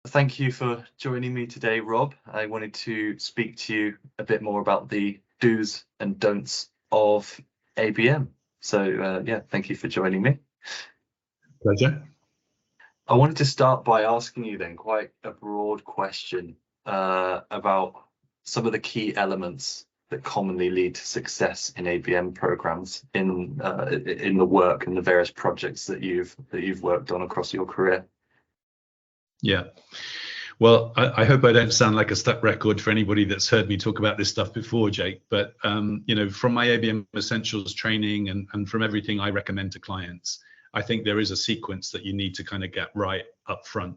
Thank you for joining me today, Rob. I wanted to speak to you a bit more about the do's and don'ts of ABM. So yeah, thank you for joining me. Pleasure. I wanted to start by asking you then quite a broad question about some of the key elements that commonly lead to success in ABM programs in the work and the various projects that you've worked on across your career. Yeah. Well, I hope I don't sound like a stuck record for anybody that's heard me talk about this stuff before, Jake. But from my ABM Essentials training and from everything I recommend to clients, I think there is a sequence that you need to kind of get right up front.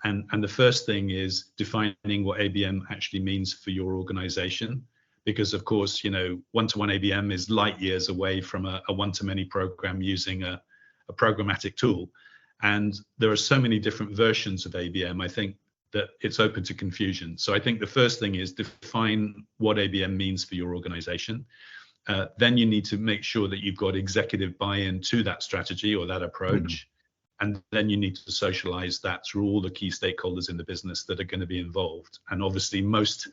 And the first thing is defining what ABM actually means for your organization. Because of course, one-to-one ABM is light years away from a one-to-many program using a programmatic tool. And there are so many different versions of ABM, I think that it's open to confusion. So I think the first thing is define what ABM means for your organization. Then you need to make sure that you've got executive buy-in to that strategy or that approach. And then you need to socialize that through all the key stakeholders in the business that are going to be involved. And obviously, most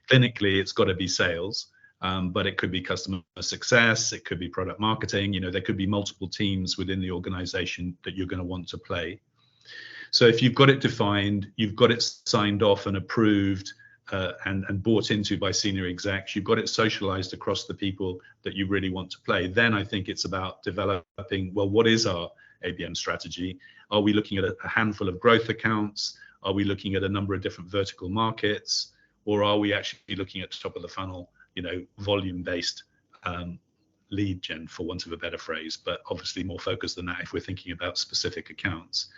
clinically, it's got to be sales, but it could be customer success, it could be product marketing. There could be multiple teams within the organization that you're going to want to play. So if you've got it defined, you've got it signed off and approved and bought into by senior execs, you've got it socialized across the people that you really want to play. Then I think it's about developing, well, what is our ABM strategy? Are we looking at a handful of growth accounts? Are we looking at a number of different vertical markets? Or are we actually looking at top of the funnel, volume-based lead gen, for want of a better phrase, but obviously more focused than that if we're thinking about specific accounts.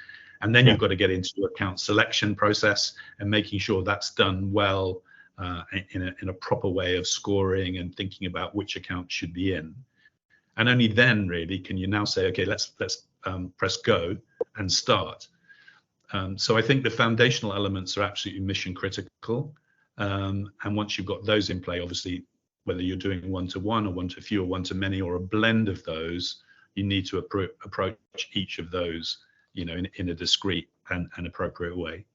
And then you've got to get into account selection process and making sure that's done well in a proper way of scoring and thinking about which account should be in. And only then really can you now say, okay, let's press go and start. So I think the foundational elements are absolutely mission critical. And once you've got those in play, obviously, whether you're doing one-to-one or one-to-few or one-to-many or a blend of those, you need to approach each of those in a discreet and appropriate way.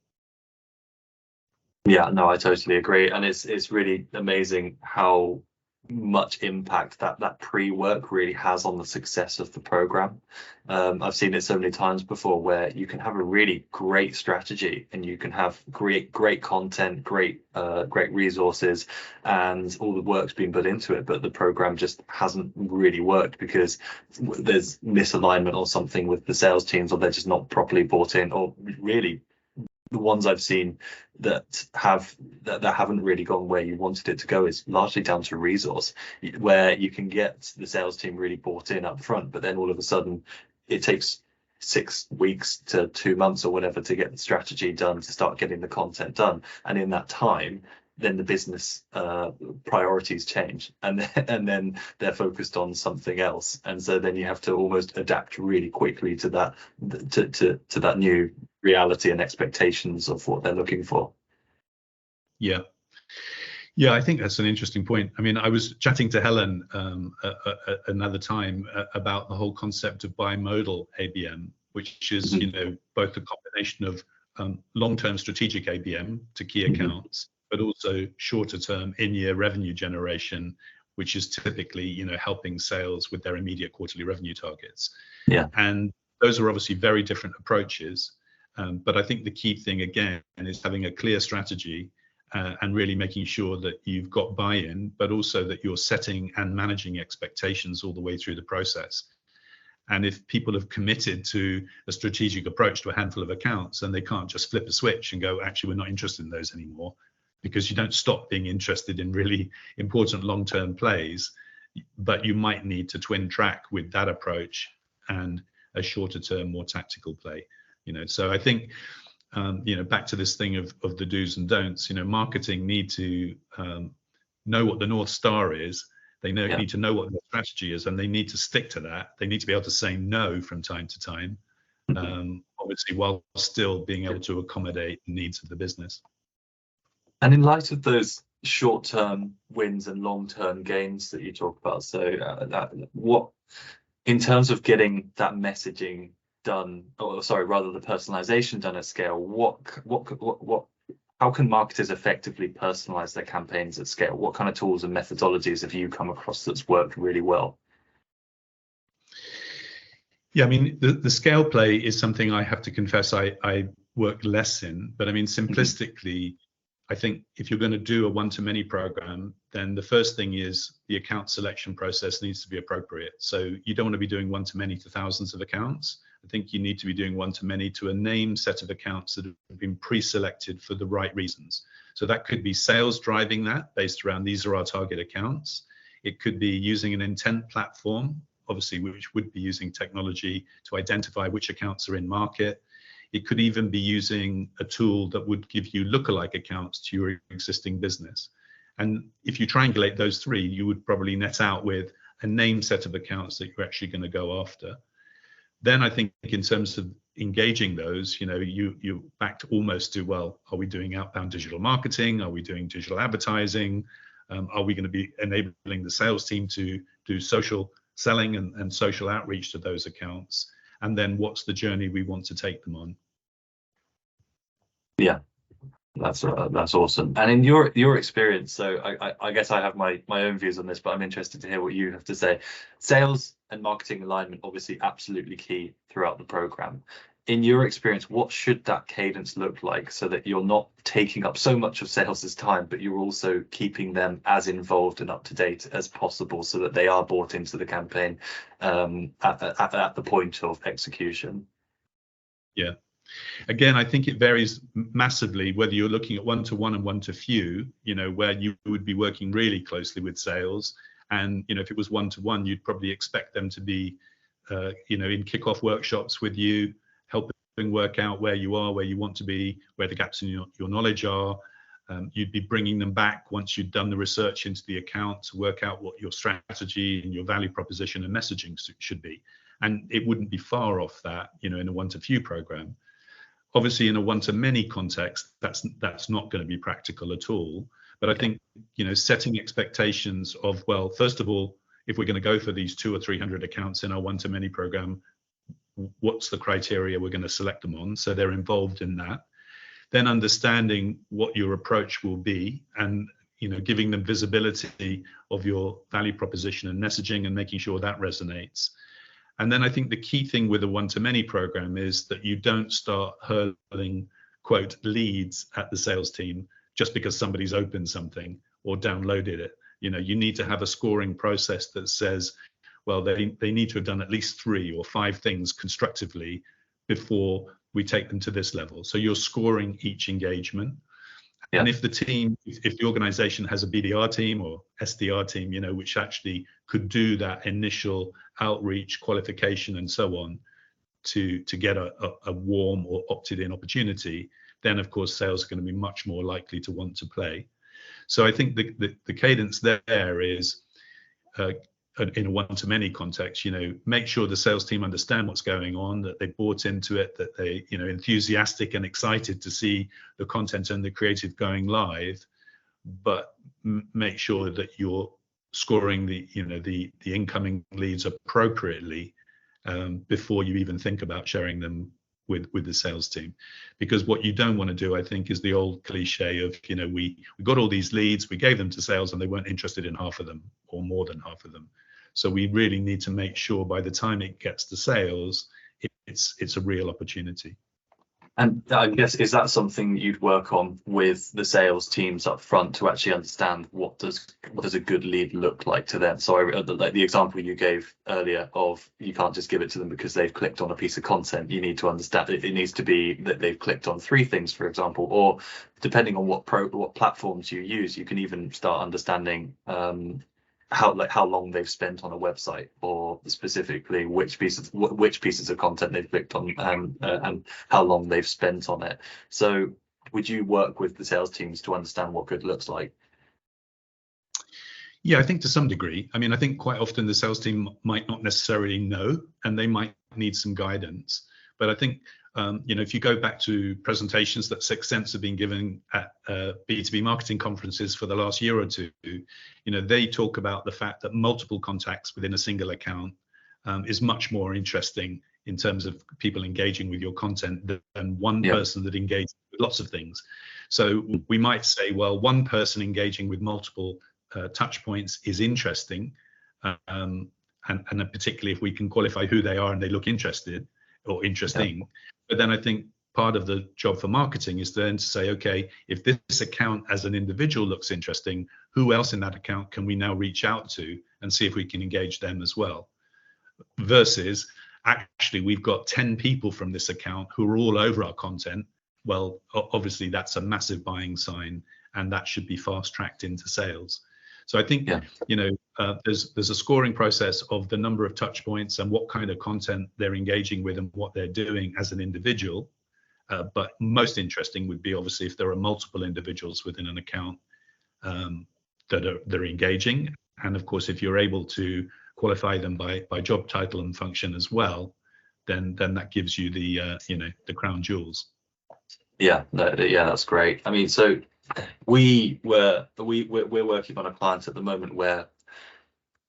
Yeah, no, I totally agree. And it's really amazing how much impact that pre-work really has on the success of the program. I've seen it so many times before where you can have a really great strategy and you can have great content, great resources, and all the work's been put into it, but the program just hasn't really worked because there's misalignment or something with the sales teams, or they're just not properly bought in, or really the ones I've seen that haven't really gone where you wanted it to go is largely down to resource, where you can get the sales team really bought in up front, but then all of a sudden it takes 6 weeks to 2 months or whatever to get the strategy done, to start getting the content done. And in that time, then the business priorities change, and then they're focused on something else, and so then you have to almost adapt really quickly to that new reality and expectations of what they're looking for. Yeah, I think that's an interesting point. I mean, I was chatting to Helen another time about the whole concept of bimodal ABM, which is both a combination of long-term strategic ABM to key accounts, but also shorter-term in-year revenue generation, which is typically helping sales with their immediate quarterly revenue targets. Yeah, and those are obviously very different approaches. But I think the key thing again is having a clear strategy and really making sure that you've got buy-in, but also that you're setting and managing expectations all the way through the process. And if people have committed to a strategic approach to a handful of accounts, then they can't just flip a switch and go, actually, we're not interested in those anymore, because you don't stop being interested in really important long-term plays, but you might need to twin track with that approach and a shorter-term, more tactical play. So I think, back to this thing of the do's and don'ts, marketing need to know what the North Star is. They need to know what the strategy is, and they need to stick to that. They need to be able to say no from time to time, obviously, while still being able to accommodate the needs of the business. And in light of those short-term wins and long-term gains that you talk about, so what, in terms of getting that messaging done, or sorry, rather the personalization done at scale, how can marketers effectively personalize their campaigns at scale? What kind of tools and methodologies have you come across that's worked really well? Yeah, I mean, the scale play is something I have to confess I work less in, but I mean, simplistically, I think if you're going to do a one-to-many program, then the first thing is the account selection process needs to be appropriate. So you don't want to be doing one-to-many to thousands of accounts. I think you need to be doing one-to-many to a named set of accounts that have been pre-selected for the right reasons. So that could be sales driving that based around these are our target accounts. It could be using an intent platform, obviously, which would be using technology to identify which accounts are in market. It could even be using a tool that would give you lookalike accounts to your existing business. And if you triangulate those three, you would probably net out with a named set of accounts that you're actually going to go after. Then I think in terms of engaging those, you're back to almost to, well, are we doing outbound digital marketing? Are we doing digital advertising? Are we going to be enabling the sales team to do social selling and social outreach to those accounts? And then what's the journey we want to take them on? Yeah, that's awesome. And in your experience, so I guess I have my own views on this, but I'm interested to hear what you have to say. Sales and marketing alignment, obviously absolutely key throughout the program. In your experience, what should that cadence look like so that you're not taking up so much of sales's time, but you're also keeping them as involved and up to date as possible so that they are bought into the campaign at the point of execution? Yeah. Again, I think it varies massively whether you're looking at one-to-one and one-to-few, where you would be working really closely with sales. And, if it was one-to-one, you'd probably expect them to be, in kickoff workshops with you, helping work out where you are, where you want to be, where the gaps in your knowledge are. You'd be bringing them back once you'd done the research into the account to work out what your strategy and your value proposition and messaging should be. And it wouldn't be far off that, in a one-to-few program. Obviously, in a one-to-many context, that's not going to be practical at all. But I think, setting expectations of, well, first of all, if we're going to go for these 200 or 300 accounts in our one-to-many program, what's the criteria we're going to select them on? So they're involved in that. Then understanding what your approach will be and, giving them visibility of your value proposition and messaging and making sure that resonates. And then I think the key thing with a one-to-many program is that you don't start hurling, quote, leads at the sales team just because somebody's opened something or downloaded it. You need to have a scoring process that says, well, they need to have done at least 3 or 5 things constructively before we take them to this level. So you're scoring each engagement. Yeah. And if the organization has a BDR team or SDR team, which actually could do that initial outreach, qualification, and so on to get a warm or opted-in opportunity, then of course sales are going to be much more likely to want to play. So I think the cadence there is in a one-to-many context, make sure the sales team understand what's going on, that they bought into it, that they, enthusiastic and excited to see the content and the creative going live, but make sure that you're scoring the incoming leads appropriately before you even think about sharing them with the sales team. Because what you don't want to do, I think, is the old cliche of, we got all these leads, we gave them to sales and they weren't interested in half of them or more than half of them. So we really need to make sure by the time it gets to sales, it's a real opportunity. And I guess, is that something you'd work on with the sales teams up front to actually understand what does a good lead look like to them? So like the example you gave earlier of, you can't just give it to them because they've clicked on a piece of content. You need to understand it needs to be that they've clicked on 3 things, for example, or depending on what platforms you use, you can even start understanding how long they've spent on a website, or specifically which pieces of content they've clicked on, and how long they've spent on it. So would you work with the sales teams to understand what good looks like? Yeah, I think to some degree. I mean, I think quite often the sales team might not necessarily know, and they might need some guidance. But I think, if you go back to presentations that Sixth Sense have been giving at B2B marketing conferences for the last year or two, they talk about the fact that multiple contacts within a single account is much more interesting in terms of people engaging with your content than one person that engages with lots of things. So we might say, well, one person engaging with multiple touch points is interesting, and particularly if we can qualify who they are and they look interested or interesting. But then I think part of the job for marketing is then to say, okay, if this account as an individual looks interesting, who else in that account can we now reach out to and see if we can engage them as well? Versus, actually, we've got 10 people from this account who are all over our content. Well, obviously, that's a massive buying sign, and that should be fast-tracked into sales. So I think, there's a scoring process of the number of touch points and what kind of content they're engaging with and what they're doing as an individual. But most interesting would be, obviously, if there are multiple individuals within an account that are engaging. And of course, if you're able to qualify them by job title and function as well, then that gives you the crown jewels. Yeah, that's great. I mean, so we're working on a client at the moment where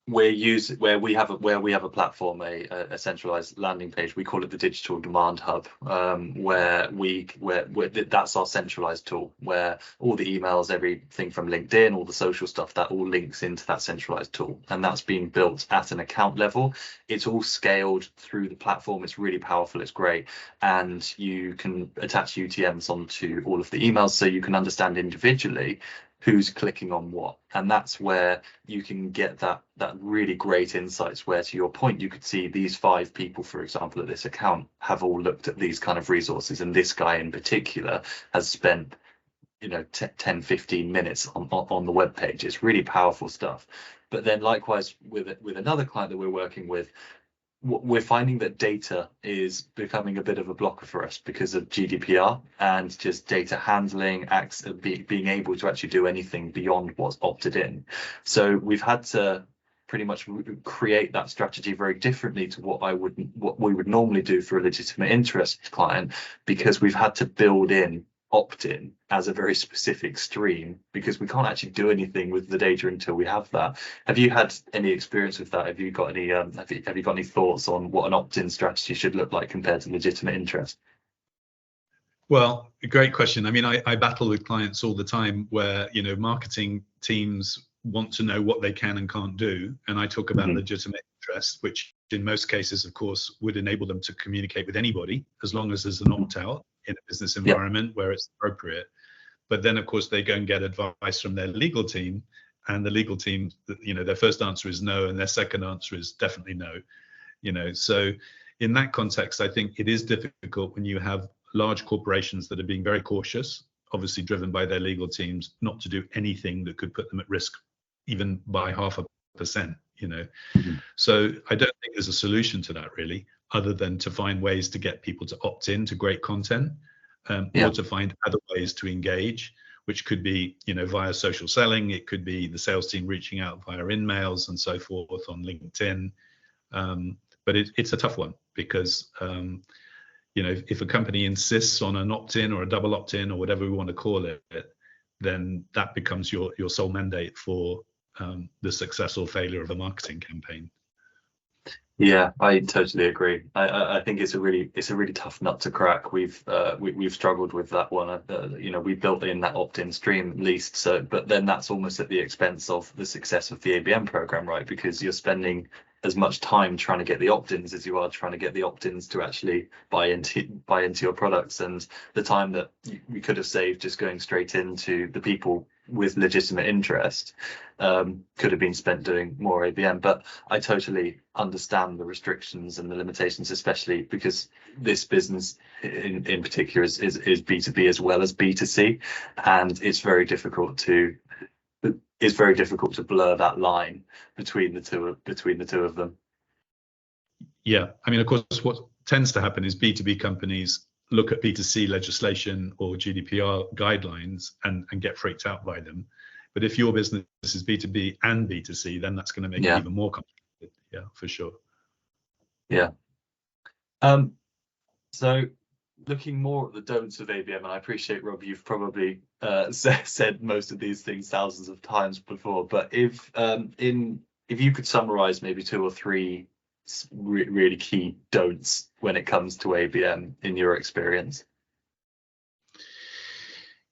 we have a platform, a centralized landing page. We call it the digital demand hub, where that's our centralized tool, where all the emails, everything from LinkedIn, all the social stuff, that all links into that centralized tool, and that's being built at an account level. It's all scaled through the platform. It's really powerful. It's great, and you can attach UTMs onto all of the emails, so you can understand individually who's clicking on what, and that's where you can get that really great insights, where, to your point, you could see these 5 people, for example, at this account have all looked at these kind of resources, and this guy in particular has spent 10-15 minutes on the web page. It's really powerful stuff. But then likewise with another client that we're working with, we're finding that data is becoming a bit of a blocker for us because of GDPR and just data handling, being able to actually do anything beyond what's opted in. So we've had to pretty much create that strategy very differently to what we would normally do for a legitimate interest client, because we've had to build in opt-in as a very specific stream, because we can't actually do anything with the data until we have that. Have you had any experience with that? Have you got any have you got any thoughts on what an opt-in strategy should look like compared to legitimate interest? Well, great question. I mean, I battle with clients all the time where marketing teams want to know what they can and can't do, and I talk about legitimate interest, which in most cases, of course, would enable them to communicate with anybody as long as there's an opt-out in a business environment where it's appropriate. But then, of course, they go and get advice from their legal team, and the legal team, their first answer is no, and their second answer is definitely no. So in that context, I think it is difficult when you have large corporations that are being very cautious, obviously driven by their legal teams, not to do anything that could put them at risk, even by 0.5%. So I don't think there's a solution to that, really, other than to find ways to get people to opt in to great content, or to find other ways to engage, which could be via social selling. It could be the sales team reaching out via emails and so forth on LinkedIn. But it's a tough one, because if a company insists on an opt-in or a double opt-in or whatever we want to call it, then that becomes your sole mandate for the success or failure of a marketing campaign. Yeah, I totally agree. I think it's a really tough nut to crack. We've struggled with that one. We built in that opt-in stream at least. So, but then that's almost at the expense of the success of the ABM program, right? Because you're spending as much time trying to get the opt-ins as you are trying to get the opt-ins to actually buy into your products, and the time that we could have saved just going straight into the people with legitimate interest could have been spent doing more ABM. But I totally understand the restrictions and the limitations, especially because this business in particular is B2B as well as B2C, and it's very difficult to blur that line between the two of them. Yeah, I mean, of course, what tends to happen is B2B companies look at B2C legislation or GDPR guidelines and get freaked out by them. But if your business is B2B and B2C, then that's going to make it even more complicated. Yeah, for sure. Yeah. So looking more at the don'ts of ABM, and I appreciate, Rob, you've probably said most of these things thousands of times before, but if you could summarize maybe 2 or 3 really key don'ts when it comes to ABM in your experience?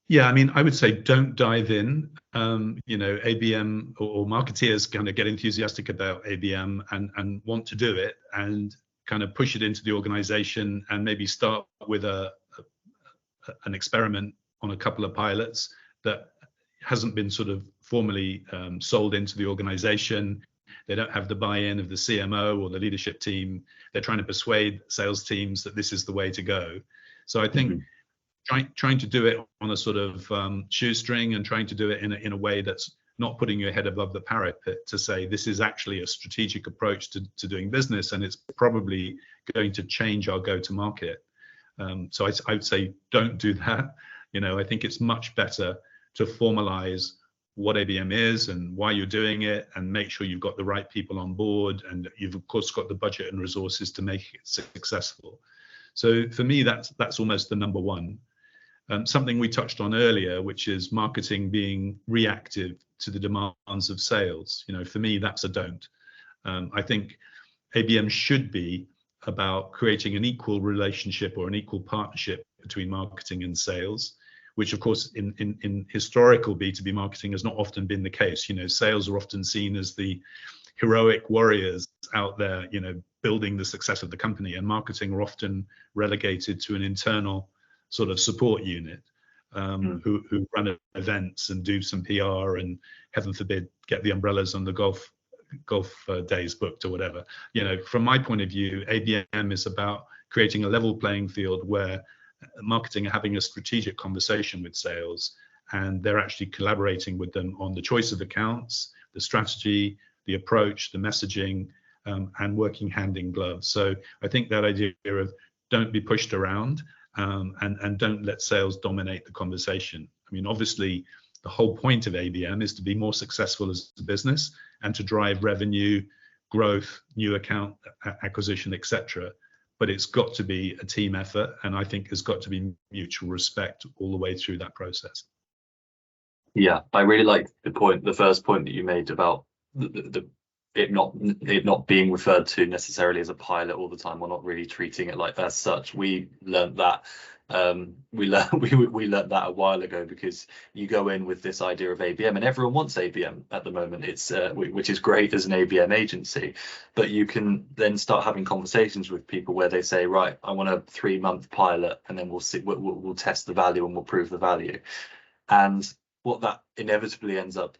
Yeah, I mean, I would say don't dive in. ABM or marketeers kind of get enthusiastic about ABM and want to do it and kind of push it into the organization and maybe start with an experiment on a couple of pilots that hasn't been sort of formally sold into the organization. They don't have the buy-in of the CMO or the leadership team. They're trying to persuade sales teams that this is the way to go. So I think trying to do it on a sort of shoestring and trying to do it in a way that's not putting your head above the parapet to say this is actually a strategic approach to doing business, and it's probably going to change our go-to-market. So I would say don't do that. I think it's much better to formalize what ABM is and why you're doing it, and make sure you've got the right people on board, and you've of course got the budget and resources to make it successful. So for me, that's almost the number one. Something we touched on earlier, which is marketing being reactive to the demands of sales. For me, that's a don't. I think ABM should be about creating an equal relationship or an equal partnership between marketing and sales, which of course in historical B2B marketing has not often been the case. Sales are often seen as the heroic warriors out there, building the success of the company, and marketing are often relegated to an internal sort of support unit who run events and do some PR and, heaven forbid, get the umbrellas on the golf days booked or whatever. From my point of view, ABM is about creating a level playing field where marketing are having a strategic conversation with sales, and they're actually collaborating with them on the choice of accounts, the strategy, the approach, the messaging, and working hand in glove. So I think that idea of don't be pushed around, and don't let sales dominate the conversation. I mean, obviously, the whole point of ABM is to be more successful as a business and to drive revenue, growth, new account acquisition, etc. But it's got to be a team effort, and I think there's got to be mutual respect all the way through that process. Yeah, I really like the first point that you made about it not being referred to necessarily as a pilot all the time, or not really treating it like as such. We learned that we learned that a while ago, because you go in with this idea of ABM, and everyone wants ABM at the moment. It's which is great as an ABM agency, but you can then start having conversations with people where they say, right, I want a 3-month pilot, and then we'll see, we'll test the value and we'll prove the value. And what inevitably ends up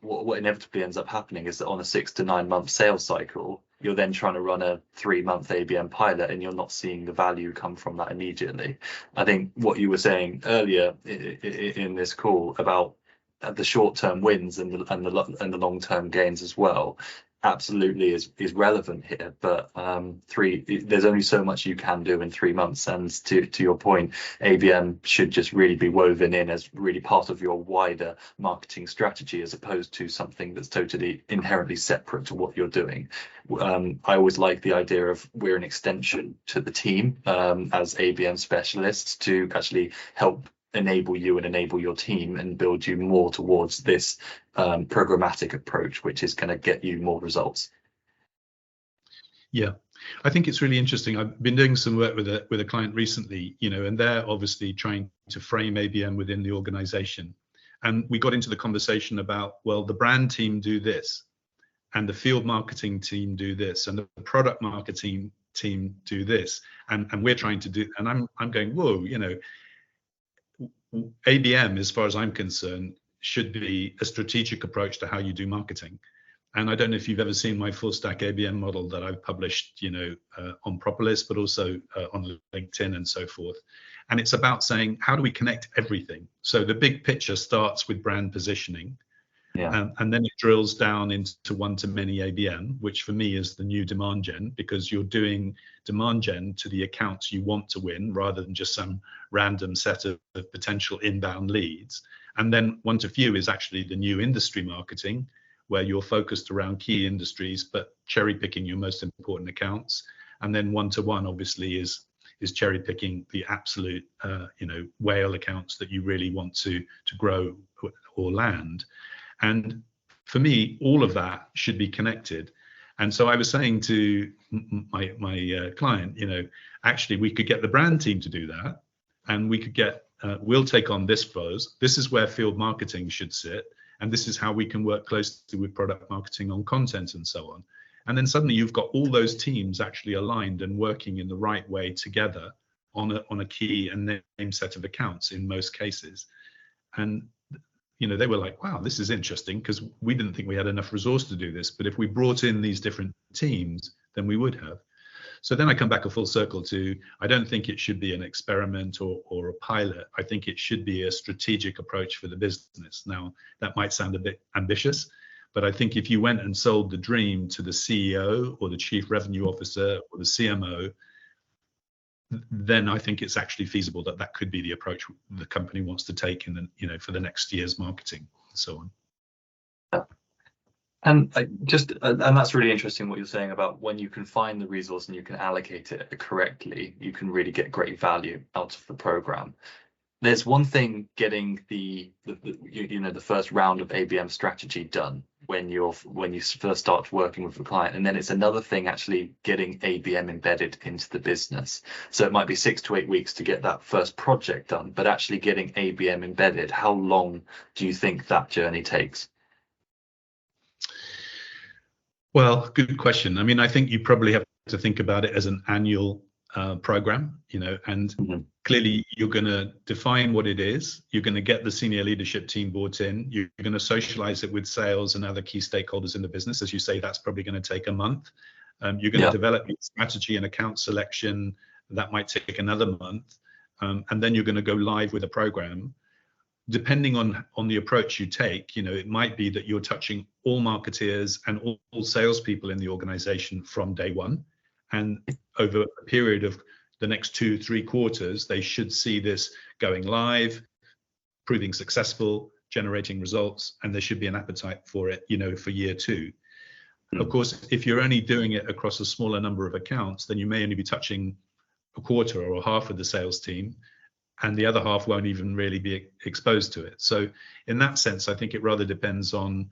happening is that on a 6 to 9 month sales cycle, you're then trying to run a 3-month ABM pilot, and you're not seeing the value come from that immediately. I think what you were saying earlier in this call about the short-term wins and the long-term gains as well, absolutely is relevant here. But there's only so much you can do in 3 months, and to your point, ABM should just really be woven in as really part of your wider marketing strategy, as opposed to something that's totally inherently separate to what you're doing. I always like the idea of we're an extension to the team as ABM specialists to actually help enable you and enable your team and build you more towards this programmatic approach, which is going to get you more results. Yeah, I think it's really interesting. I've been doing some work with a client recently, and they're obviously trying to frame ABM within the organization. And we got into the conversation about, well, the brand team do this, and the field marketing team do this, and the product marketing team do this, and we're trying to do, and I'm going, whoa, ABM, as far as I'm concerned, should be a strategic approach to how you do marketing. And I don't know if you've ever seen my full stack ABM model that I've published, on Propolis, but also on LinkedIn and so forth. And it's about saying, how do we connect everything? So the big picture starts with brand positioning. Yeah. And then it drills down into one-to-many ABM, which for me is the new demand gen, because you're doing demand gen to the accounts you want to win, rather than just some random set of potential inbound leads. And then one-to-few is actually the new industry marketing, where you're focused around key industries, but cherry picking your most important accounts. And then one-to-one obviously is cherry picking the absolute whale accounts that you really want to grow or land. And for me, all of that should be connected. And so I was saying to my client, actually we could get the brand team to do that, and we could get we'll take on this flows. This is where field marketing should sit, and this is how we can work closely with product marketing on content and so on. And then suddenly you've got all those teams actually aligned and working in the right way together on a key and name set of accounts in most cases. And they were like, wow, this is interesting, because we didn't think we had enough resource to do this, but if we brought in these different teams, then we would have. So then I come back a full circle to, I don't think it should be an experiment or a pilot. I think it should be a strategic approach for the business. Now, that might sound a bit ambitious, but I think if you went and sold the dream to the CEO or the chief revenue officer or the CMO, then I think it's actually feasible that could be the approach the company wants to take in the, for the next year's marketing and so on. And and that's really interesting what you're saying about when you can find the resource and you can allocate it correctly, you can really get great value out of the program. There's one thing getting the first round of ABM strategy done when you first start working with the client, and then it's another thing actually getting ABM embedded into the business. So it might be 6 to 8 weeks to get that first project done, but actually getting ABM embedded, how long do you think that journey takes? Well, good question. I mean, I think you probably have to think about it as an annual program, and clearly you're going to define what it is. You're going to get the senior leadership team brought in. You're going to socialize it with sales and other key stakeholders in the business. As you say, that's probably going to take a month. You're going to develop your strategy and account selection. That might take another month. And then you're going to go live with a program. Depending on the approach you take, it might be that you're touching all marketeers and all salespeople in the organization from day one. And over a period of the next 2-3 quarters, they should see this going live, proving successful, generating results, and there should be an appetite for it, for year 2. Of course, if you're only doing it across a smaller number of accounts, then you may only be touching a quarter or half of the sales team, and the other half won't even really be exposed to it. So in that sense, I think it rather depends on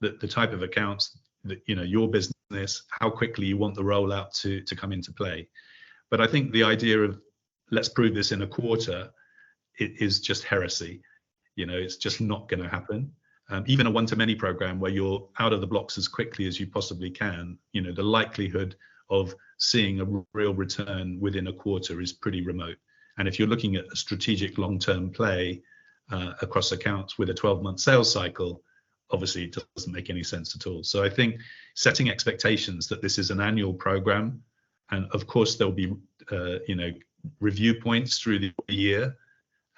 the type of accounts that, your business, how quickly you want the rollout to come into play. But I think the idea of let's prove this in a quarter, it is just heresy. It's just not going to happen. Even a one-to-many program where you're out of the blocks as quickly as you possibly can, the likelihood of seeing a real return within a quarter is pretty remote. And if you're looking at a strategic long-term play across accounts with a 12-month sales cycle, obviously it doesn't make any sense at all. So I think setting expectations that this is an annual program, and of course there'll be review points through the year,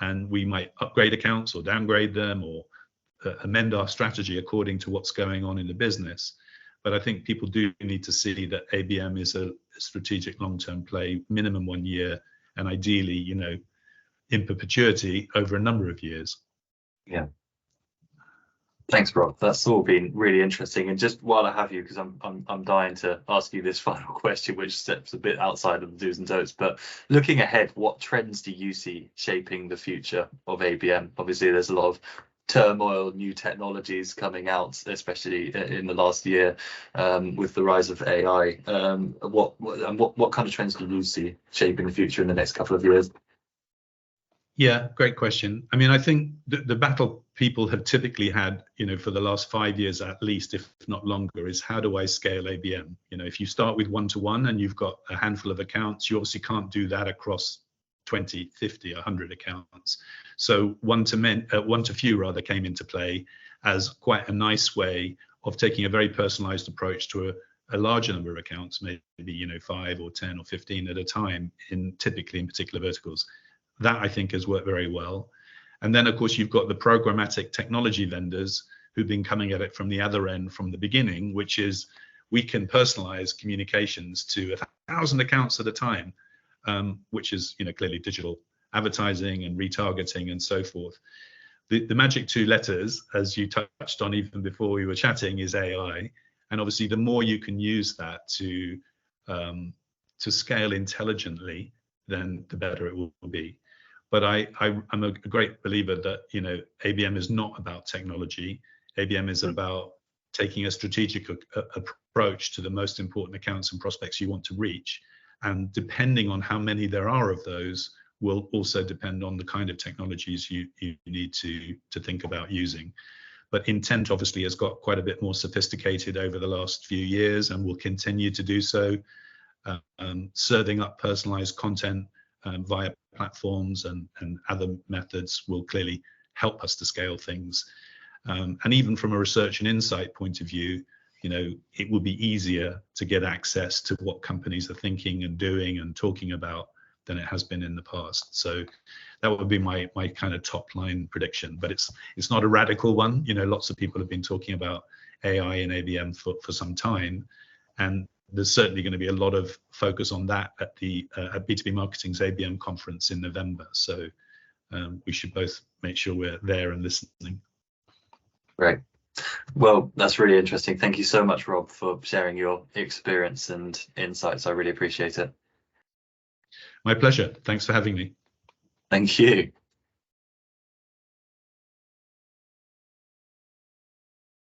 and we might upgrade accounts or downgrade them or amend our strategy according to what's going on in the business. But I think people do need to see that ABM is a strategic long-term play, minimum 1 year, and ideally, in perpetuity over a number of years. Yeah. Thanks, Rob. That's all been really interesting. And just while I have you, because I'm dying to ask you this final question, which steps a bit outside of the do's and don'ts, but looking ahead, what trends do you see shaping the future of ABM? Obviously, there's a lot of turmoil, new technologies coming out, especially in the last year, with the rise of AI. What kind of trends do you see shaping the future in the next couple of years? Yeah, great question. I mean, I think the battle people have typically had, for the last 5 years at least, if not longer, is how do I scale ABM? If you start with one-to-one and you've got a handful of accounts, you obviously can't do that across 20, 50, 100 accounts. So one to few rather came into play as quite a nice way of taking a very personalized approach to a larger number of accounts, maybe 5 or 10 or 15 at a time, typically in particular verticals. That I think has worked very well. And then of course you've got the programmatic technology vendors who've been coming at it from the other end from the beginning, which is we can personalize communications to 1,000 accounts at a time, which is clearly digital advertising and retargeting and so forth. The magic 2 letters, as you touched on even before we were chatting, is AI. And obviously the more you can use that to scale intelligently, then the better it will be. But I'm a great believer that ABM is not about technology. ABM is about taking a strategic approach to the most important accounts and prospects you want to reach. And depending on how many there are of those will also depend on the kind of technologies you need to think about using. But intent obviously has got quite a bit more sophisticated over the last few years and will continue to do so. Serving up personalized content via platforms and other methods will clearly help us to scale things. And even from a research and insight point of view, it will be easier to get access to what companies are thinking and doing and talking about than it has been in the past. So that would be my kind of top line prediction, but it's not a radical one. Lots of people have been talking about AI and ABM for some time, and there's certainly going to be a lot of focus on that at the at B2B Marketing's ABM conference in November. So we should both make sure we're there and listening. Great. Well, that's really interesting. Thank you so much, Rob, for sharing your experience and insights. I really appreciate it. My pleasure. Thanks for having me. Thank you.